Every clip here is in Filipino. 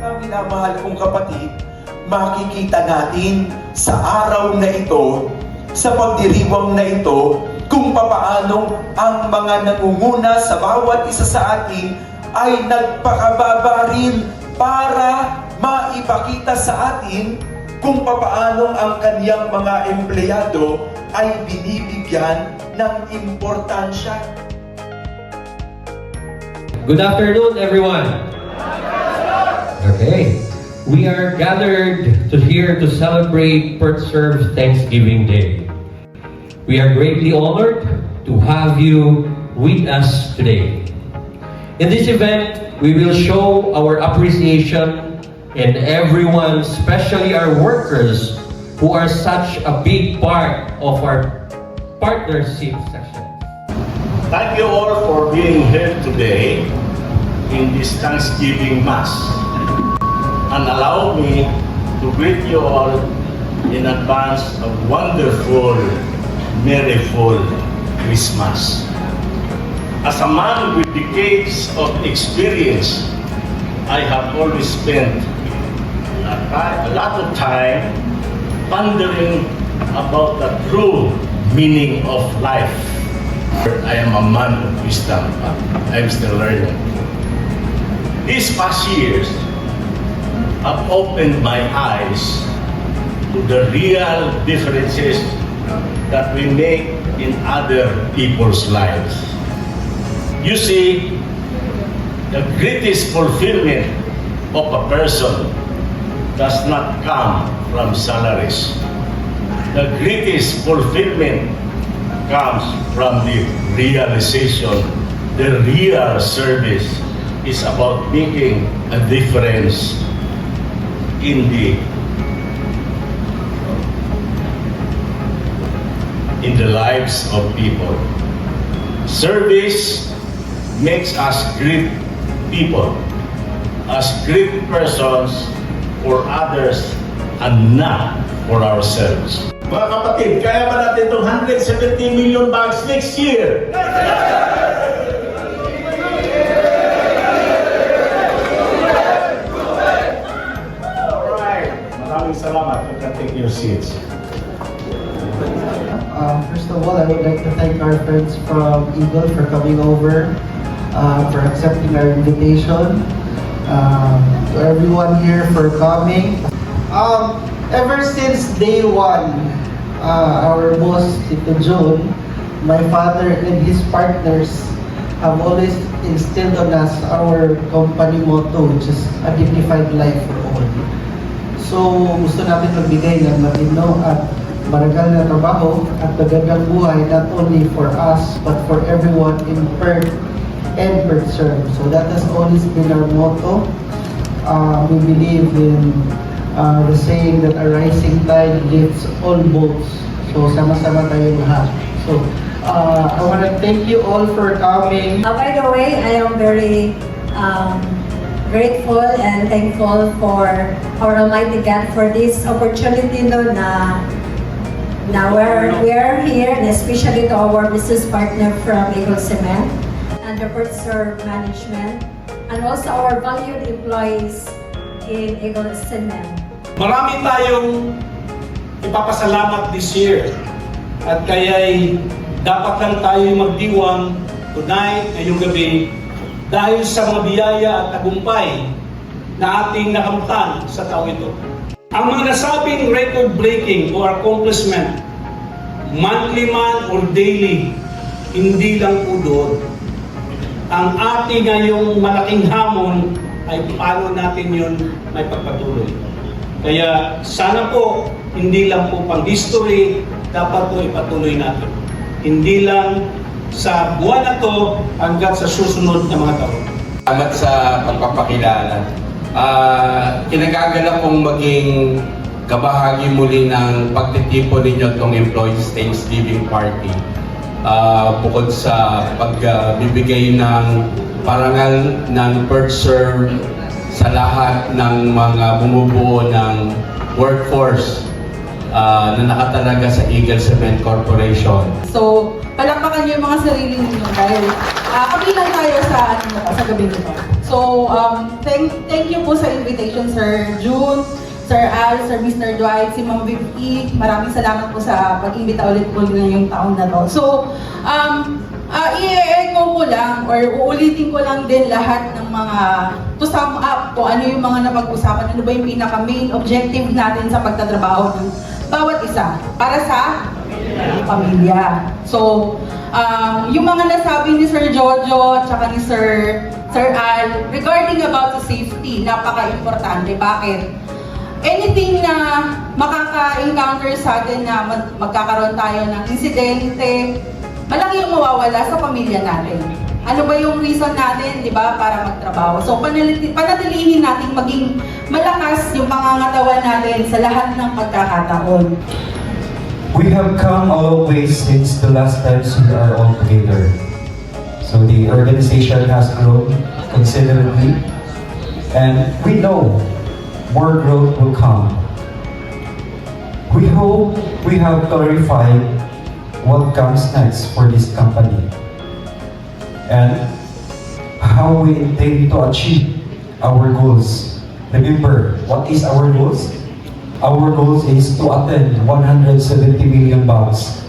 Mga minamahal kong kapatid, makikita natin sa araw na ito, sa pagdiriwang na ito, kung papaanong ang mga nangunguna sa bawat isa sa atin ay nagpakababa rin para maipakita sa atin kung papaanong ang kaniyang mga empleyado ay binibigyan ng importansya. Good afternoon, everyone. Okay, we are gathered here to celebrate PertServe's Thanksgiving Day. We are greatly honored to have you with us today. In this event, we will show our appreciation and everyone, especially our workers, who are such a big part of our partnership session. Thank you all for being here today in this Thanksgiving Mass. And allow me to greet you all in advance of wonderful, merryful Christmas. As a man with decades of experience, I have always spent a lot of time pondering about the true meaning of life. I am a man of wisdom, but I'm still learning. These past years have opened my eyes to the real differences that we make in other people's lives. You see, the greatest fulfillment of a person does not come from salaries. The greatest fulfillment comes from the realization, the real service is about making a difference in the lives of people. Service makes us great people, as great persons for others and not for ourselves. Mga kapatid, kaya ba natin itong 170 million bags next year? Maraming salamat. You can take your seats. First of all, I would like to thank our friends from Eagle for coming over, for accepting our invitation. To everyone here for coming. Ever since day one, our boss, Tito John, my father and his partners have always instilled on us our company motto, which is a dignified life for all. So, gusto natin magbigay ng matino at maragal na trabaho at magandang buhay not only for us but for everyone in Perth and PertServe. So that has always been our motto. We believe in the saying that a rising tide lifts all boats. So sama-sama tayo lahat. So I want to thank you all for coming. By the way, I am very grateful and thankful for our Almighty God for this opportunity na we're here, and especially to our business partner from Eagle Cement and the PertServe management, and also our valued employees in Eagle Cement. Marami tayong ipapasalamat this year at kaya'y dapat lang tayo magdiwang tonight, ngayong gabi, dahil sa mga biyaya at tagumpay na ating nakamtan sa taong ito. Ang mga nasabing record-breaking o accomplishment, monthly man or daily, hindi lang po doon. Ang ating ngayong malaking hamon ay paano natin yun may pagpatuloy. Kaya sana po, hindi lang po pang history, dapat po ipatuloy natin. Hindi lang sa buwan na to hanggat sa susunod na mga taon. Salamat sa pagpapakilala. Kinagagalak kong maging kabahagi muli ng pagtitipon ninyo itong Employees Thanksgiving Party. Bukod sa pagbibigay ng parangal ng PertServe sa lahat ng mga bumubuo ng workforce na nakatalaga sa Eagle Cement Corporation. So, palakpakan niyo yung mga sarili niyo dahil Kabilang tayo sa gabi nito. So, thank you po sa invitation, Sir June, Sir Al, Sir Mr. Dwight, si Ma'am Vicky. Maraming salamat po sa pag-imbita ulit po ngayong taon na to. So, i-echo ko lang or uulitin ko lang din lahat ng mga to sum up kung ano yung mga napag-usapan, ano ba yung pinaka-main objective natin sa pagtatrabaho ng bawat isa para sa pamilya. So, yung mga nasabi ni Sir Jojo at saka ni Sir Al regarding about the safety, napaka-importante. Bakit? Anything na makaka-encounter sa atin na magkakaroon tayo ng insidente, malaki yung mawawala sa pamilya natin. Ano ba yung reason natin, di ba, para magtrabaho? So, panatilihin natin maging malakas yung pangangatawan natin sa lahat ng pagkakataon. We have come a long way since the last times we are all together. So the organization has grown considerably, and we know more growth will come. We hope we have clarified what comes next for this company and how we intend to achieve our goals. Remember, what is our goals? Our goal is to attend 170 million bucks.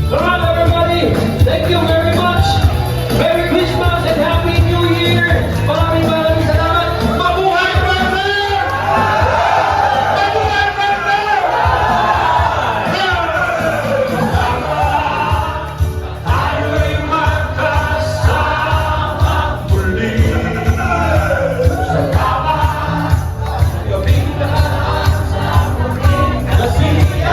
Alright, everybody, thank you very much. Merry Christmas and Happy New Year. Maraming salamat. Mabuhay Partner! Mabuhay Partner! Tayo'y magkasama muli. Salamat. Gabing lahat sa muling kasiyahan.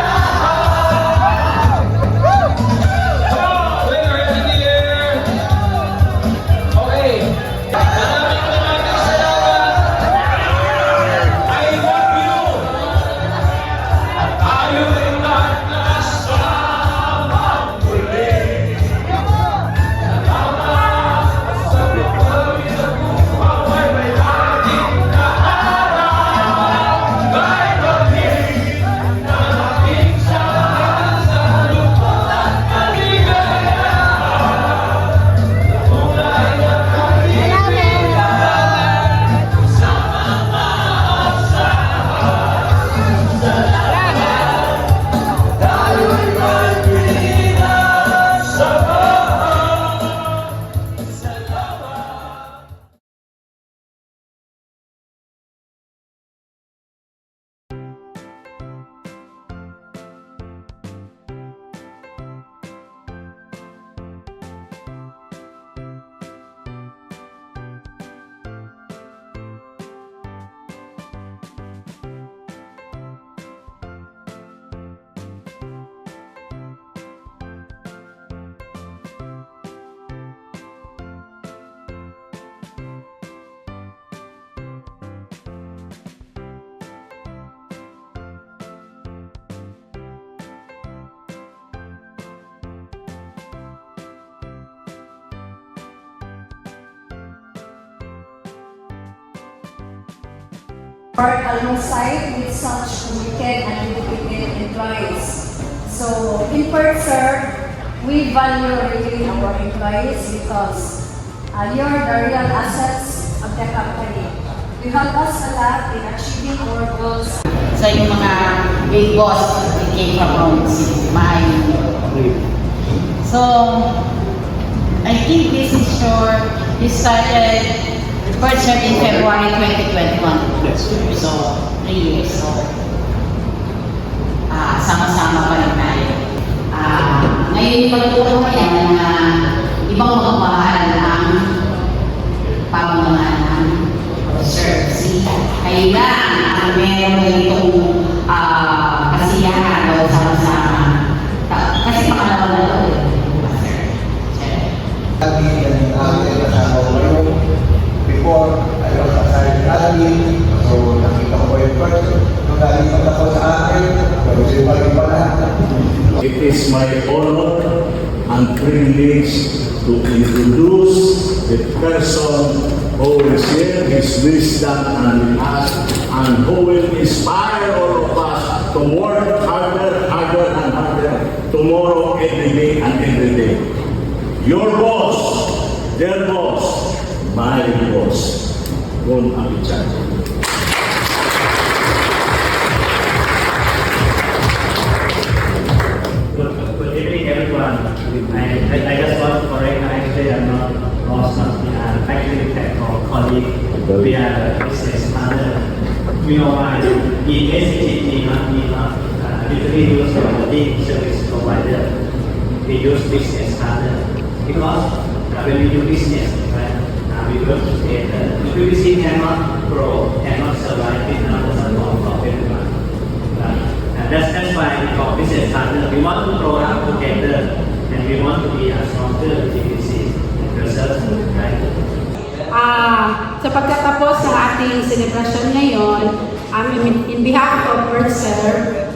Work alongside with such committed and dedicated employees. So in PertServe, we value really our employees because you're the real assets of the company. You help us a lot in achieving our goals. So yung mga big boss that came from home, si Mahay. So, I think this is short. This started PertServe in February 2021. Yes. So, 3 years. So, sama-sama pa rin tayo. Ngayon, ipagturo ko yan na ibang magmahal ang pamamahala ng PertServe. Kayo lang ang meron ganitong kasiyahan o sama-sama. Kasi pangalawa na ito. Before, I was assigned rally, so nakita ko yung person. Nung nalipat ako sa akin, principal yung pala. It is my honor and privilege to introduce the person who will share his wisdom and us and who will inspire all of us to work harder and harder tomorrow, every day and every day. Your boss, their boss, my boss, Ron Abichan. Good evening, everyone. I just want to correct, actually, I'm not boss, actually, technical colleague. We are a business partner. You know why? In SGT, we literally use the lead service provider. We use business partner because when we do business, right, we work together. If PVC cannot grow, cannot survive, it doesn't work for everyone. And that's why we call business partner. We want to grow up together and we want to be a stronger PVC yourself, right? Sa pagkatapos ng ating celebration ngayon, in behalf of PERSERVE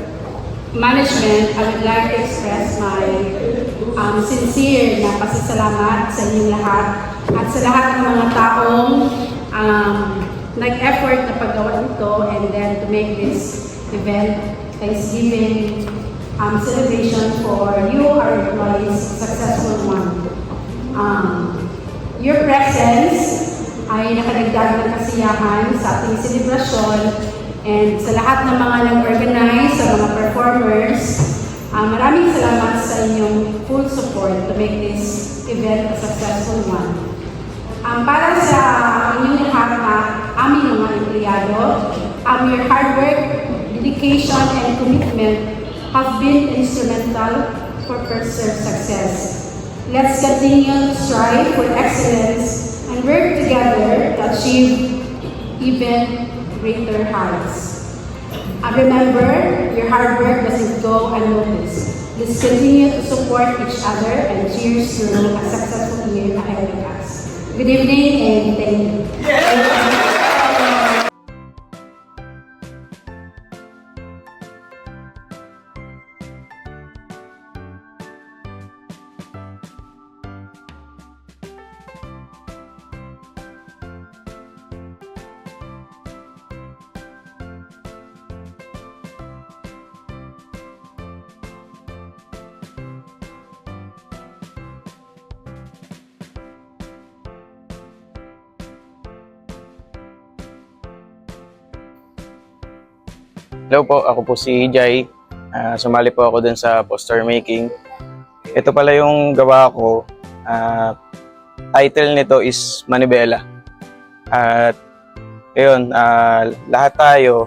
Management, I would like to express my sincere na pasasalamat sa inyong lahat at sa lahat ng mga taong nag-effort na paggawa nito and then to make this event, Thanksgiving celebration for you, our employees, successful one. Your presence ay nakadagdag ng kasiyahan sa ating celebration and sa lahat ng mga nag-organize, sa mga performers, maraming salamat sa inyong full support to make this event a successful one. Para sa inyong lahat na aming mga empleyado, your hard work, dedication, and commitment have been instrumental for PERSERVE success. Let's continue to strive for excellence and work together to achieve even greater heights. Remember, your hard work doesn't go unnoticed. Let's continue to support each other and cheers to a successful year ahead of us. Good evening and thank you. Hello po, ako po si Jai. Sumali po ako dun sa poster making. Ito pala yung gawa ko. Title nito is Manibela. At yun, lahat tayo,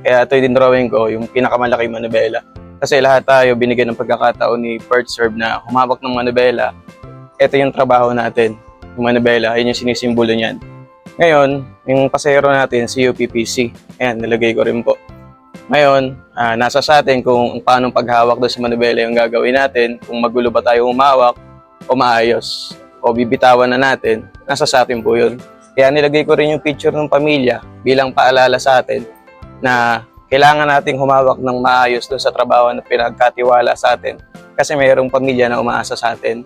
kaya ito yung drawing ko, yung pinakamalaki manibela. Kasi lahat tayo binigyan ng pagkakataon ni PERSERVE na humawak ng manibela. Ito yung trabaho natin, yung manibela, yun yung sinisimbolo niyan. Ngayon, yung pasahero natin, si UPPC. Ayan, nilagay ko rin po. Ngayon, nasa sa atin kung paano paghawak doon sa manibela yung gagawin natin, kung magulo ba tayo humawak o maayos, o bibitawan na natin, nasa sa atin po yun. Kaya nilagay ko rin yung picture ng pamilya bilang paalala sa atin na kailangan nating humawak ng maayos doon sa trabaho na pinagkatiwala sa atin kasi mayroong pamilya na umaasa sa atin.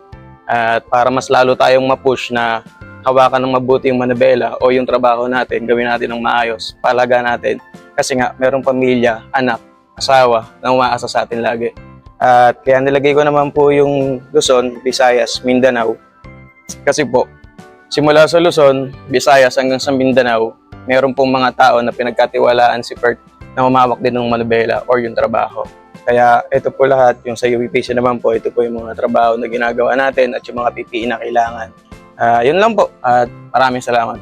At para mas lalo tayong ma-push na hawakan ng mabuti yung manibela o yung trabaho natin, gawin natin ng maayos, palaga natin. Kasi nga, mayroong pamilya, anak, asawa na umaasa sa atin lagi. At kaya nilagay ko naman po yung Luzon, Visayas, Mindanao. Kasi po, simula sa Luzon, Visayas hanggang sa Mindanao, mayroon pong mga tao na pinagkatiwalaan si PERT na humawak din ng manibela or yung trabaho. Kaya ito po lahat, yung sa UPPC naman po, ito po yung mga trabaho na ginagawa natin at yung mga PPE na kailangan. Yun lang po at maraming salamat.